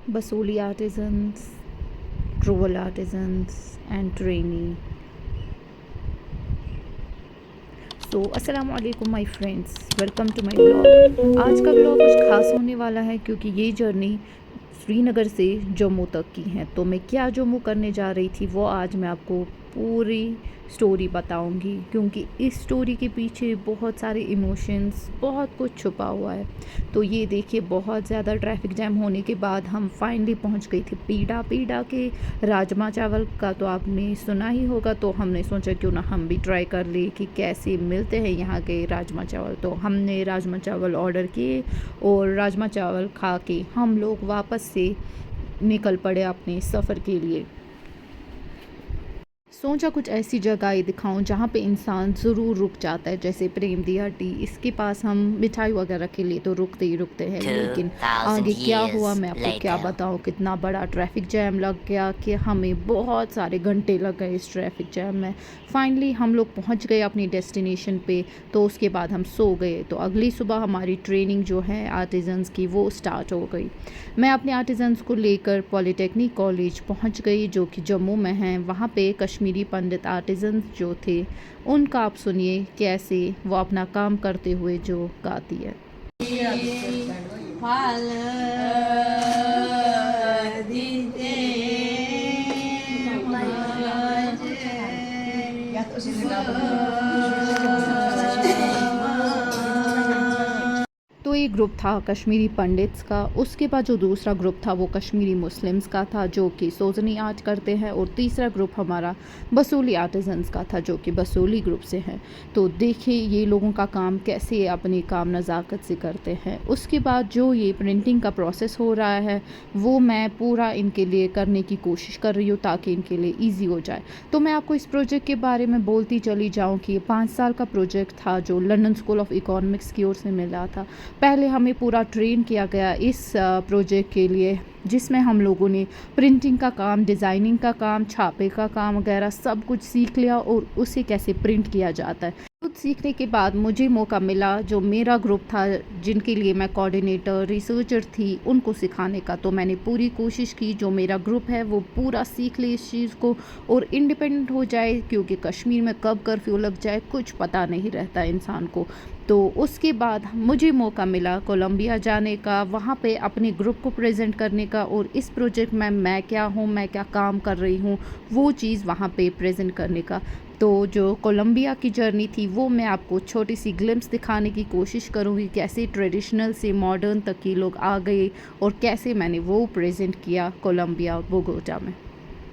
Basoli artisans, Trowal artisans, and trainee. So अस्सलाम वालेकुम my friends, welcome to my blog. आज का blog कुछ खास होने वाला है क्योंकि ये जर्नी श्रीनगर से जम्मू तक की है। तो मैं क्या जम्मू करने जा रही थी वो आज मैं आपको पूरी स्टोरी बताऊंगी, क्योंकि इस स्टोरी के पीछे बहुत सारे इमोशंस, बहुत कुछ छुपा हुआ है। तो ये देखिए, बहुत ज़्यादा ट्रैफिक जैम होने के बाद हम फाइनली पहुंच गए थे पीड़ा। पीड़ा के राजमा चावल का तो आपने सुना ही होगा, तो हमने सोचा क्यों ना हम भी ट्राई कर ले कि कैसे मिलते हैं यहाँ के राजमा चावल। तो हमने राजमा चावल ऑर्डर किए और राजमा चावल खा के हम लोग वापस से निकल पड़े अपने सफ़र के लिए। सोचा कुछ ऐसी जगह दिखाऊं जहाँ पे इंसान ज़रूर रुक जाता है, जैसे प्रेम दिया टी, इसके पास हम मिठाई वगैरह के लिए तो रुकते ही रुकते हैं। लेकिन आगे क्या हुआ मैं आपको क्या बताऊं, कितना बड़ा ट्रैफिक जैम लग गया कि हमें बहुत सारे घंटे लग गए इस ट्रैफिक जैम में। फाइनली हम लोग पहुंच गए अपनी डेस्टिनेशन पे। तो उसके बाद हम सो गए। तो अगली सुबह हमारी ट्रेनिंग जो है आर्टिजन्स की वो स्टार्ट हो गई। मैं अपने आर्टिजन्स को लेकर पॉलीटेक्निक कॉलेज पहुंच गई जो कि जम्मू में है। वहाँ पे कश्मीरी पंडित आर्टिजन्स जो थे उनका आप सुनिए कैसे वो अपना काम करते हुए जो गाती है। तो ये ग्रुप था कश्मीरी पंडित्स का। उसके बाद जो दूसरा ग्रुप था वो कश्मीरी मुस्लिम्स का था जो कि सोजनी आर्ट करते हैं, और तीसरा ग्रुप हमारा बसूली आर्टिजन्स का था जो कि बसूली ग्रुप से हैं। तो देखिए ये लोगों का काम कैसे अपने काम नज़ाकत से करते हैं। उसके बाद जो ये प्रिंटिंग का प्रोसेस हो रहा है वो मैं पूरा इनके लिए करने की कोशिश कर रही हूँ ताकि इनके लिए ईजी हो जाए। तो मैं आपको इस प्रोजेक्ट के बारे में बोलती चली जाऊँ कि ये 5 साल का प्रोजेक्ट था जो लंदन स्कूल ऑफ इकोनॉमिक्स की ओर से मिला था। पहले हमें पूरा ट्रेन किया गया इस प्रोजेक्ट के लिए, जिसमें हम लोगों ने प्रिंटिंग का काम, डिज़ाइनिंग का काम, छापे का काम वगैरह सब कुछ सीख लिया और उसे कैसे प्रिंट किया जाता है। कुछ सीखने के बाद मुझे मौका मिला जो मेरा ग्रुप था जिनके लिए मैं कोऑर्डिनेटर रिसर्चर थी उनको सिखाने का। तो मैंने पूरी कोशिश की जो मेरा ग्रुप है वो पूरा सीख ले इस चीज़ को और इंडिपेंडेंट हो जाए, क्योंकि कश्मीर में कब कर्फ्यू लग जाए कुछ पता नहीं रहता इंसान को। तो उसके बाद मुझे मौका मिला कोलंबिया जाने का, वहाँ पे अपने ग्रुप को प्रेजेंट करने का और इस प्रोजेक्ट में मैं क्या हूँ, मैं क्या काम कर रही हूँ वो चीज़ वहाँ पे प्रेजेंट करने का। तो जो कोलंबिया की जर्नी थी वो मैं आपको छोटी सी ग्लिम्स दिखाने की कोशिश करूँगी, कैसे ट्रेडिशनल से मॉडर्न तक के लोग आ गए और कैसे मैंने वो प्रेजेंट किया कोलंबिया बोगोटा में।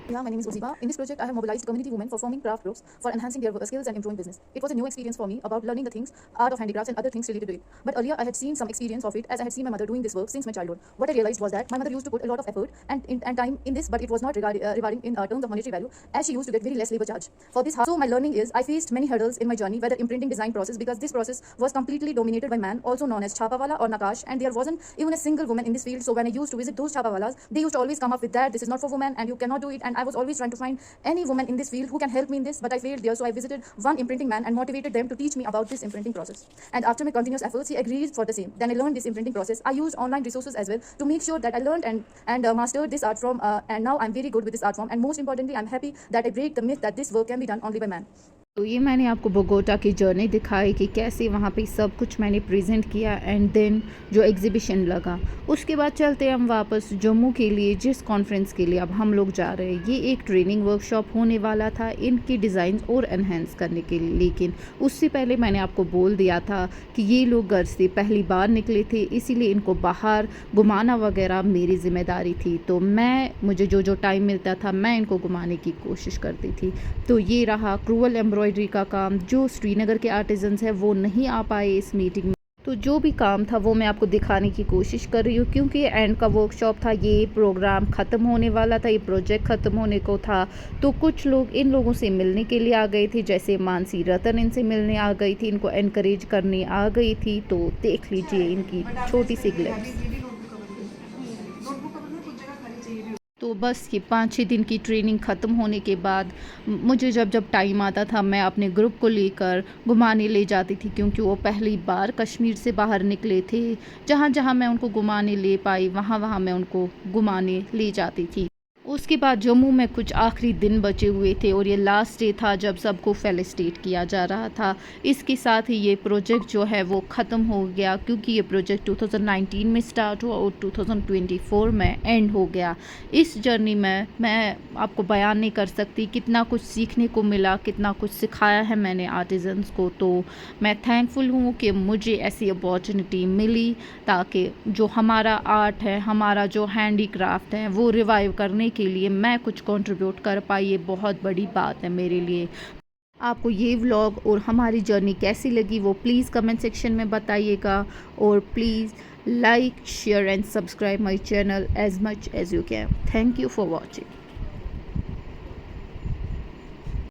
Yeah, my name is Uziba. In this project, I have mobilized community women for forming craft groups for enhancing their skills and improving business. It was a new experience for me about learning the things, art of handicrafts and other things related to it. But earlier, I had seen some experience of it as I had seen my mother doing this work since my childhood. What I realized was that my mother used to put a lot of effort and time in this, but it was not rewarding in terms of monetary value, as she used to get very less labor charge for this. So my learning is I faced many hurdles in my journey, whether in printing design process, because this process was completely dominated by man, also known as chapawala or nakash, and there wasn't even a single woman in this field. So when I used to visit those chapawalas, they used to always come up with that this is not for women and you cannot do it. And I was always trying to find any woman in this field who can help me in this, but I failed there. So I visited one imprinting man and motivated them to teach me about this imprinting process. And after my continuous efforts, he agreed for the same. Then I learned this imprinting process. I used online resources as well to make sure that I learned and mastered this art form. And now I'm very good with this art form. And most importantly, I'm happy that I break the myth that this work can be done only by man. तो ये मैंने आपको Bogota की journey दिखाई कि कैसे वहाँ पे सब कुछ मैंने प्रेजेंट किया एंड देन जो एग्जीबिशन लगा। उसके बाद चलते हम वापस जम्मू के लिए, जिस कॉन्फ्रेंस के लिए अब हम लोग जा रहे हैं। ये एक ट्रेनिंग वर्कशॉप होने वाला था इनकी डिज़ाइन और एनहेंस करने के लिए, लेकिन उससे पहले मैंने आपको बोल दिया था कि ये लोग घर से पहली बार निकले थे, इसीलिए इनको बाहर घुमाना वगैरह मेरी ज़िम्मेदारी थी। तो मुझे जो टाइम मिलता था मैं इनको घुमाने की कोशिश करती थी। तो ये रहा क्रूअल एम्ब्रॉयडरी का काम। जो श्रीनगर के आर्टिजन्स हैं वो नहीं आ पाए इस मीटिंग में, तो जो भी काम था वो मैं आपको दिखाने की कोशिश कर रही हूँ, क्योंकि ये एंड का वर्कशॉप था, ये प्रोग्राम ख़त्म होने वाला था, ये प्रोजेक्ट ख़त्म होने को था। तो कुछ लोग इन लोगों से मिलने के लिए आ गए थे, जैसे मानसी रतन इनसे मिलने आ गई थी, इनको एनकरेज करने आ गई थी। तो देख लीजिए इनकी छोटी सी ग्लिप्स। तो बस ये 5-6 दिन की ट्रेनिंग ख़त्म होने के बाद मुझे जब टाइम आता था मैं अपने ग्रुप को लेकर घुमाने ले जाती थी, क्योंकि वो पहली बार कश्मीर से बाहर निकले थे। जहाँ-जहाँ मैं उनको घुमाने ले पाई वहाँ-वहाँ मैं उनको घुमाने ले जाती थी। उसके बाद जम्मू में कुछ आखिरी दिन बचे हुए थे और ये लास्ट डे था जब सबको फेलिसिटेट किया जा रहा था। इसके साथ ही ये प्रोजेक्ट जो है वो ख़त्म हो गया, क्योंकि ये प्रोजेक्ट 2019 में स्टार्ट हुआ और 2024 में एंड हो गया। इस जर्नी में मैं आपको बयान नहीं कर सकती कितना कुछ सीखने को मिला, कितना कुछ सिखाया है मैंने आर्टिजन्स को। तो मैं थैंकफुल हूँ कि मुझे ऐसी अपॉर्चुनिटी मिली, ताकि जो हमारा आर्ट है, हमारा जो हैंडीक्राफ्ट है वो रिवाइव करने के लिए मैं कुछ कंट्रीब्यूट कर पाई। ये बहुत बड़ी बात है मेरे लिए। आपको ये व्लॉग और हमारी जर्नी कैसी लगी वो प्लीज़ कमेंट सेक्शन में बताइएगा, और please like, share and subscribe my channel as much as you can. Thank you for watching.